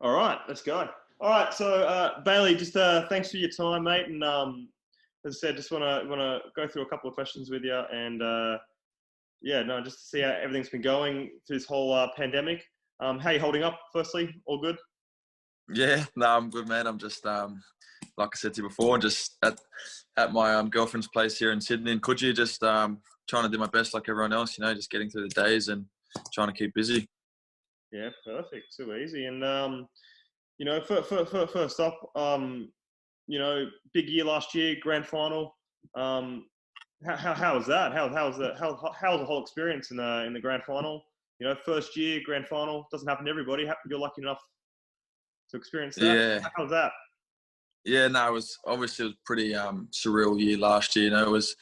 All right, let's go. All right, so Bailey, just thanks for your time, mate. And as I said, just wanna go through a couple of questions with you, and yeah, no, just to see how everything's been going through this whole pandemic. How you holding up? Firstly, all good? Yeah, no, I'm good, man. I'm just like I said to you before, just at my girlfriend's place here in Sydney in Coogee, just trying to do my best like everyone else, just getting through the days and trying to keep busy. Yeah, perfect. Too easy. And first up, big year last year, grand final. Um, how was that? How was the whole experience in the grand final? First year grand final doesn't happen to everybody. You're lucky enough to experience that. Yeah, How was that? yeah. No, it was pretty surreal year last year. It was.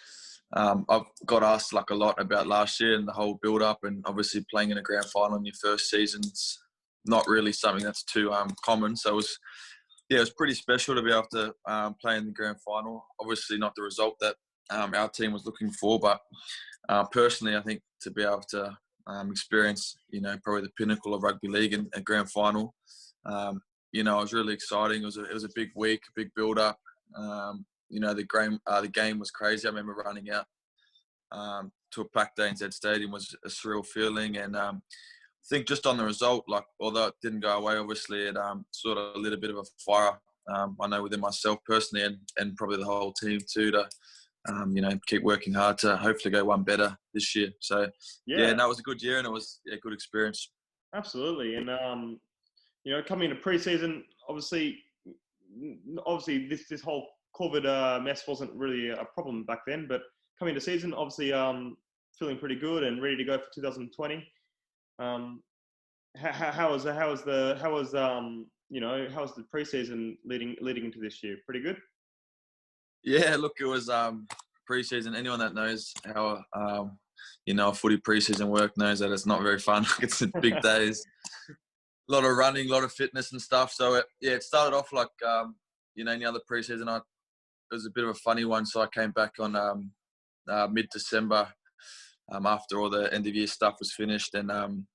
I've got asked like a lot about last year and the whole build up, and obviously playing in a grand final in your first season's not really something that's too common. So it was pretty special to be able to play in the grand final. Obviously, not the result that our team was looking for, but personally, I think to be able to experience, probably the pinnacle of rugby league in a grand final, it was really exciting. It was a big week, a big build up. The game was crazy. I remember running out to a packed ANZ Stadium was a surreal feeling, and I think just on the result, like although it didn't go away, obviously it sort of lit a bit of a fire. I know within myself personally, and probably the whole team too, to keep working hard to hopefully go one better this year. So yeah, Yeah, that was a good year, and it was a good experience. absolutely. And coming into preseason, obviously this whole COVID mess wasn't really a problem back then, but coming into season, obviously feeling pretty good and ready to go for 2020. Um, how was the preseason leading into this year? Pretty good. Yeah, look, it was preseason. Anyone that knows how a footy preseason work knows that it's not very fun. It's big days, a lot of running, a lot of fitness and stuff. So it started off like any other preseason. It was a bit of a funny one. So I came back on mid-December after all the end of year stuff was finished, and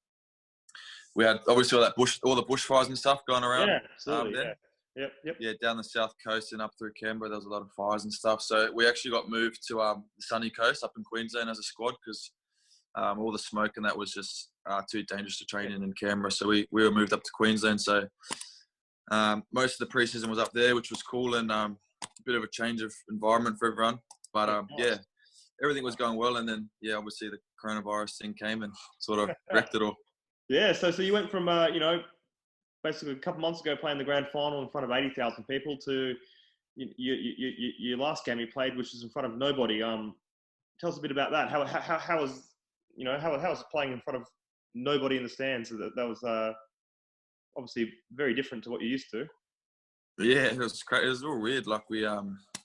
we had obviously all the bushfires and stuff going around Yeah, absolutely. then. Yeah. Yep. Yeah, down the south coast and up through Canberra, there was a lot of fires and stuff. So we actually got moved to the sunny coast up in Queensland as a squad because all the smoke and that was just too dangerous to train in Canberra. So we were moved up to Queensland. So most of the preseason was up there, which was cool, and a bit of a change of environment for everyone. But Nice. everything was going well. And then, obviously the coronavirus thing came and sort of wrecked it all. Yeah. So you went from basically a couple months ago playing the grand final in front of 80,000 people to your last game you played, which was in front of nobody. Tell us a bit about that. How was how was playing in front of nobody in the stands? That was obviously very different to what you're used to. Yeah, it was crazy. It was all weird. Like we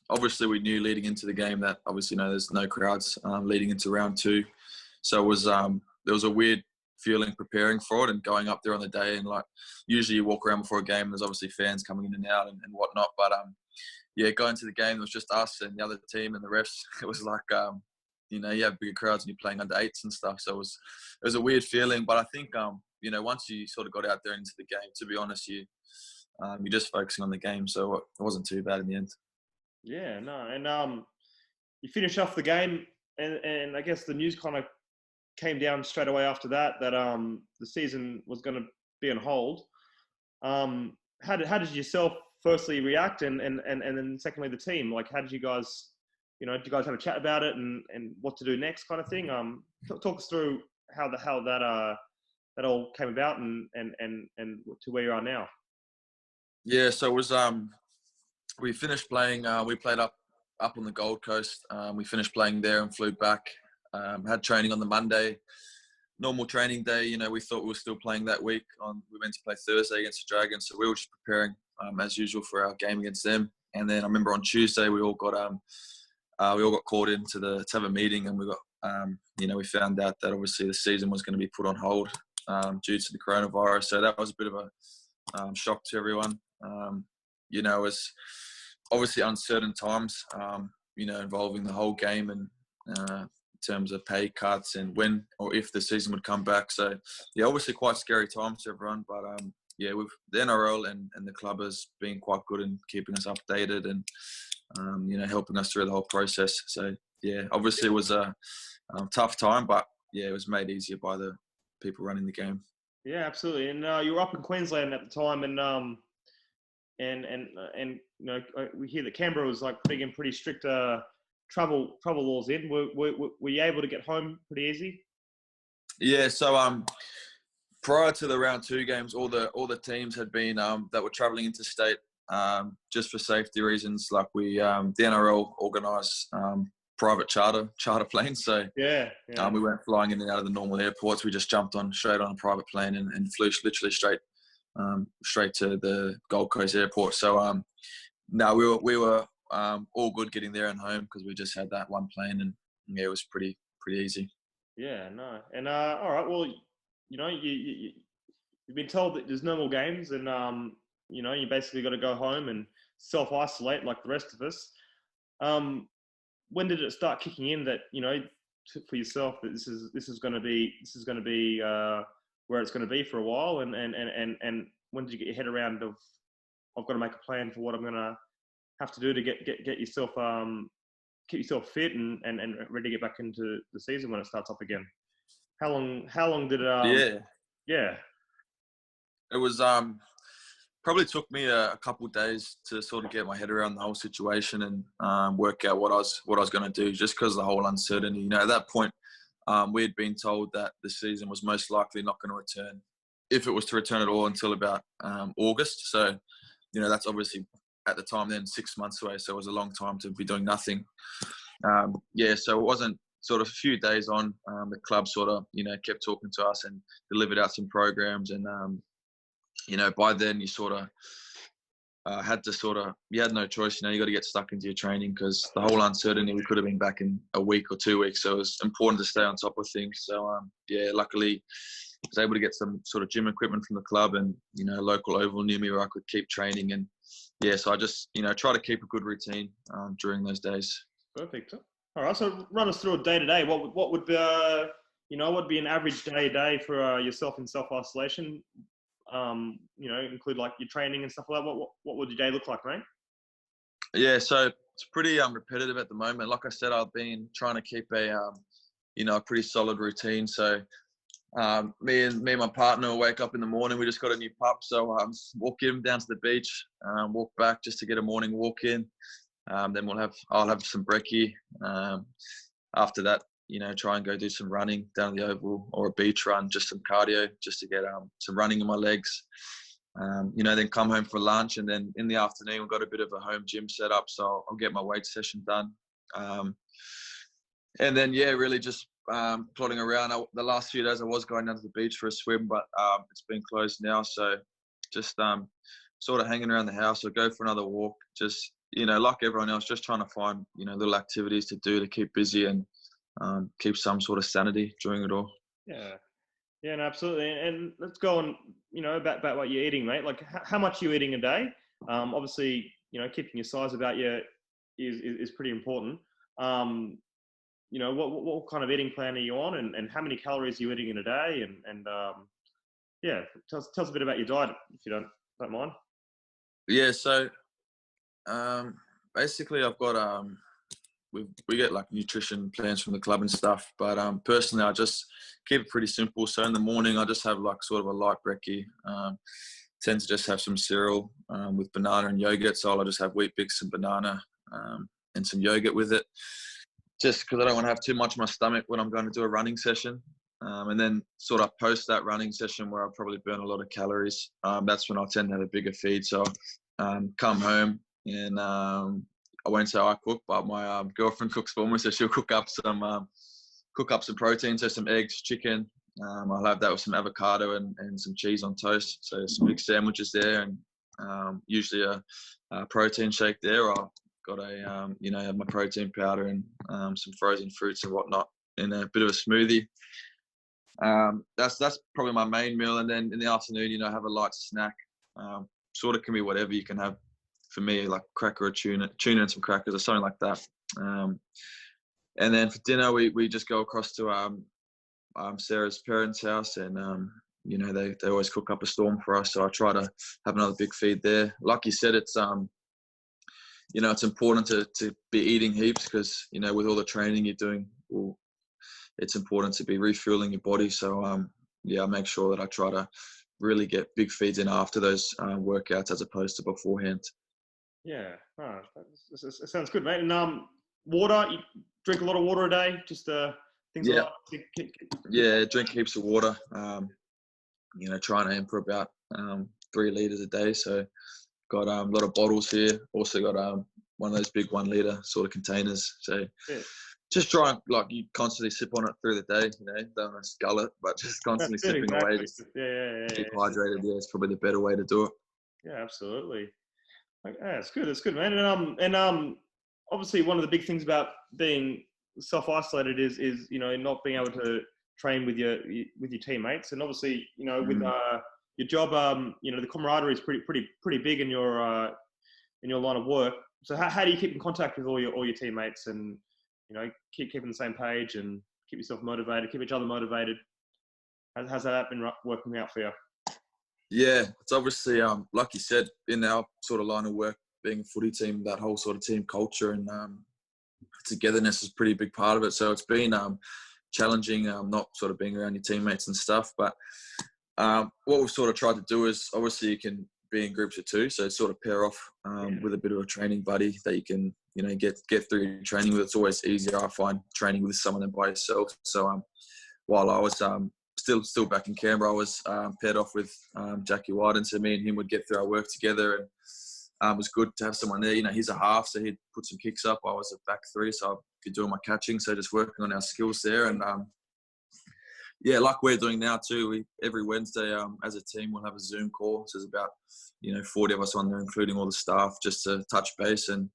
obviously we knew leading into the game that obviously there's no crowds leading into round two, so it was there was a weird feeling preparing for it and going up there on the day, and like usually you walk around before a game and there's obviously fans coming in and out and whatnot, but going to the game it was just us and the other team and the refs. It was like you have bigger crowds and you're playing under eights and stuff, so it was a weird feeling. But I think once you sort of got out there into the game, to be honest, you're just focusing on the game, so it wasn't too bad in the end. Yeah, no, and you finish off the game, and I guess the news kind of came down straight away after that the season was going to be on hold. How did yourself firstly react, and then secondly the team? Like, how did you guys, did you guys have a chat about it and what to do next, kind of thing? Talk us through how that all came about and to where you are now. Yeah, so it was we finished playing. We played up on the Gold Coast. We finished playing there and flew back. Had training on the Monday, normal training day. We thought we were still playing that week. We went to play Thursday against the Dragons, so we were just preparing as usual for our game against them. And then I remember on Tuesday we all got called in to have a meeting, and we got we found out that obviously the season was going to be put on hold due to the coronavirus. So that was a bit of a shock to everyone. It was obviously uncertain times, involving the whole game and in terms of pay cuts and when or if the season would come back. So, yeah, obviously quite scary times to everyone. But, yeah, with the NRL and the club has been quite good in keeping us updated and helping us through the whole process. So yeah, obviously it was a tough time, but yeah, it was made easier by the people running the game. Yeah, absolutely. And you were up in Queensland at the time, and we hear that Canberra was like putting in pretty strict travel laws in. Were you able to get home pretty easy? Yeah, so prior to the round 2 games, all the teams had been that were travelling interstate just for safety reasons. Like the NRL organised private charter planes, so yeah. We weren't flying in and out of the normal airports. We just jumped straight on a private plane and flew literally straight to the Gold Coast airport. So no, we were all good getting there and home because we just had that one plane, and yeah, it was pretty easy. Yeah, no, and all right. Well, you've been told that there's no more games, and you basically got to go home and self-isolate like the rest of us. When did it start kicking in that for yourself that this is going to be where it's going to be for a while, and when did you get your head around of I've got to make a plan for what I'm going to have to do to get yourself keep yourself fit and ready to get back into the season when it starts up again? How long did it yeah it was probably took me a couple of days to sort of get my head around the whole situation and work out what I was going to do, just because of the whole uncertainty. At that point, we had been told that the season was most likely not going to return, if it was to return at all, until about August. So, that's obviously at the time then 6 months away. So it was a long time to be doing nothing. So it wasn't sort of a few days on. The club sort of, kept talking to us and delivered out some programs, and by then you sort of you had no choice. You got to get stuck into your training because the whole uncertainty, we could have been back in a week or 2 weeks. So it was important to stay on top of things. So, luckily I was able to get some sort of gym equipment from the club, and, a local oval near me where I could keep training. And so I just, try to keep a good routine during those days. Perfect. All right. So run us through a day to day. What would be, what'd be an average day for yourself in self-isolation? Include like your training and stuff like that. What would your day look like, mate? Yeah, so it's pretty repetitive at the moment. Like I said, I've been trying to keep a pretty solid routine. So me and my partner will wake up in the morning. We just got a new pup, so walk him down to the beach, walk back just to get a morning walk in. Then I'll have some brekkie. After that, try and go do some running down the oval or a beach run, just some cardio, just to get some running in my legs. Then come home for lunch, and then in the afternoon we've got a bit of a home gym set up, so I'll get my weight session done. And then really just plodding around. The last few days I was going down to the beach for a swim, but it's been closed now, so just sort of hanging around the house or go for another walk. Just like everyone else, just trying to find little activities to do to keep busy and keep some sort of sanity during it all. Yeah, no, absolutely. And let's go on, about what you're eating, mate. Like, how much are you eating a day? Obviously, keeping your size about you is pretty important. What kind of eating plan are you on, and how many calories are you eating in a day? And tell us a bit about your diet if you don't mind. Yeah, so basically I've got we get like nutrition plans from the club and stuff, but personally I just keep it pretty simple. So in the morning I just have like sort of a light brekkie. Tend to just have some cereal with banana and yogurt. So I'll just have Wheat Bix and banana and some yogurt with it, just because I don't want to have too much in my stomach when I'm going to do a running session. And then sort of post that running session where I'll probably burn a lot of calories, that's when I'll tend to have a bigger feed. So come home and I won't say I cook, but my girlfriend cooks for me, so she'll cook up some protein, so some eggs, chicken. I'll have that with some avocado and some cheese on toast. So some big sandwiches there, and usually a protein shake there. I've got have my protein powder and some frozen fruits and whatnot in a bit of a smoothie. That's probably my main meal, and then in the afternoon, have a light snack. Sort of can be whatever you can have. For me, like cracker or tuna and some crackers or something like that. And then for dinner, we just go across to Sarah's parents' house, and you know, they always cook up a storm for us. So I try to have another big feed there. Like you said, it's you know, it's important to be eating heaps because, you know, with all the training you're doing, well, it's important to be refueling your body. So yeah, I make sure that I try to really get big feeds in after those workouts as opposed to beforehand. Yeah, oh, that sounds good, mate. And water, you drink a lot of water a day, just things Yeah, like that. yeah, drink heaps of water. You know, trying to aim for about 3 liters a day. So got a lot of bottles here. Also got one of those big 1 liter sort of containers. So Yeah. just try and, like, you constantly sip on it through the day. You know, don't want to scull it, but just constantly That's it, sipping away. exactly. Just Yeah. keep hydrated. Yeah, it's probably the better way to do it. Yeah, absolutely. Yeah, it's good. It's good, man. And obviously one of the big things about being self-isolated is you know, not being able to train with your teammates. And obviously, you know, with your job, you know, the camaraderie is pretty big in your line of work. So how do you keep in contact with all your teammates and, you know, keep on the same page and keep yourself motivated, keep each other motivated? How's that been working out for you? Yeah, it's obviously, like you said, in our sort of line of work, being a footy team, that whole sort of team culture and togetherness is a pretty big part of it. So it's been challenging, not sort of being around your teammates and stuff. But what we've sort of tried to do is, obviously you can be in groups of 2, so sort of pair off with a bit of a training buddy that you can, you know, get through your training with. It's always easier, I find, training with someone than by yourself. So while I was still back in Canberra, I was paired off with Jackie White, and so me and him would get through our work together, and it was good to have someone there. You know, he's a half, so he'd put some kicks up. I was a back 3, so I'd be doing my catching, so just working on our skills there. And yeah, like we're doing now too, every Wednesday as a team we'll have a Zoom call. So there's about, you know, 40 of us on there, including all the staff, just to touch base and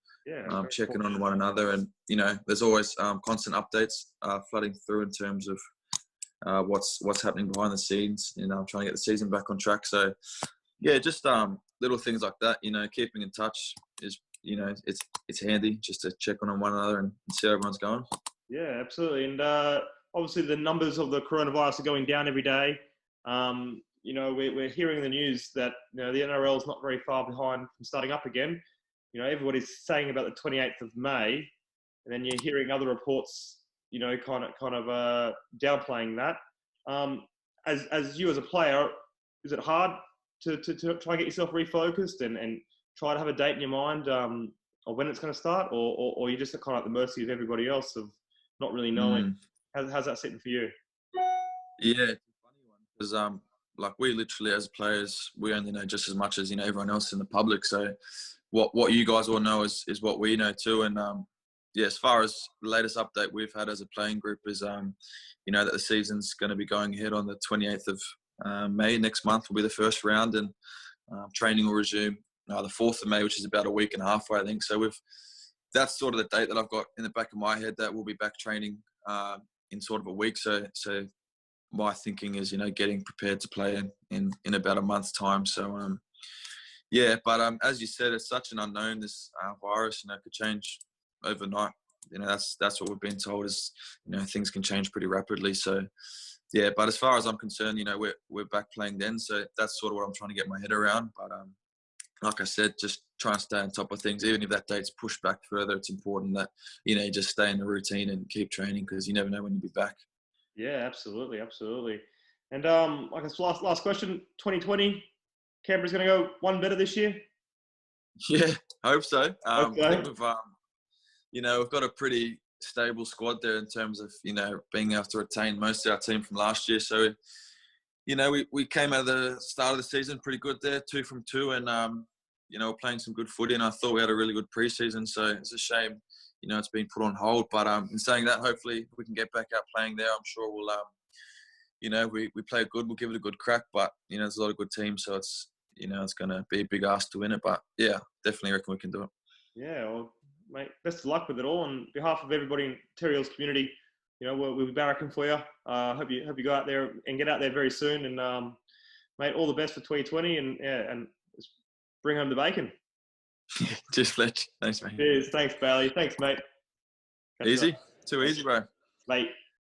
checking on one another. And, you know, there's always constant updates flooding through in terms of what's happening behind the scenes. You know, I'm trying to get the season back on track. So yeah, just little things like that. You know, keeping in touch is, you know, it's handy just to check on one another and see how everyone's going. Yeah, absolutely. And obviously the numbers of the coronavirus are going down every day. You know, we're hearing in the news that, you know, the NRL is not very far behind from starting up again. You know, everybody's saying about the 28th of May, and then you're hearing other reports, you know, kind of downplaying that. As you as a player, is it hard to try and get yourself refocused and try to have a date in your mind of when it's going to start, or you're just kind of at the mercy of everybody else of not really knowing? How's that sitting for you? Yeah, it's a funny one because like we literally as players, we only know just as much as, you know, everyone else in the public. So what you guys all know is what we know too. And yeah, as far as the latest update we've had as a playing group is you know, that the season's going to be going ahead on the 28th of May. Next month will be the first round, and training will resume the 4th of May, which is about a week and a half away, I think. So that's sort of the date that I've got in the back of my head, that we'll be back training in sort of a week. So my thinking is, you know, getting prepared to play in about a month's time. So yeah, but as you said, it's such an unknown, this virus. You know, it could change overnight. You know, that's what we've been told is, you know, things can change pretty rapidly. So yeah, but as far as I'm concerned, you know, we're back playing then. So that's sort of what I'm trying to get my head around. But like I said, just try and stay on top of things. Even if that date's pushed back further, it's important that, you know, you just stay in the routine and keep training, because you never know when you'll be back. Yeah, absolutely. And like this last question, 2020, Canberra's going to go one better this year? Yeah, I hope so. I Okay. think you know, we've got a pretty stable squad there in terms of, you know, being able to retain most of our team from last year. So, you know, we came out of the start of the season pretty good there, 2 from 2, and you know, we're playing some good footy, and I thought we had a really good preseason. So it's a shame, you know, it's been put on hold. But in saying that, hopefully we can get back out playing there. I'm sure we'll, you know, we play good, we'll give it a good crack. But, you know, there's a lot of good teams, so it's, you know, it's going to be a big ask to win it. But yeah, definitely reckon we can do it. Yeah, well, mate, best of luck with it all. On behalf of everybody in Terry Hills community, you know, we'll be barracking for you. Hope you go out there and get out there very soon. And mate, all the best for 2020, and yeah, and bring home the bacon. Just Fletch. Thanks, mate. Cheers. Thanks, Bailey. Thanks, mate. Easy. Too easy, bro. Mate.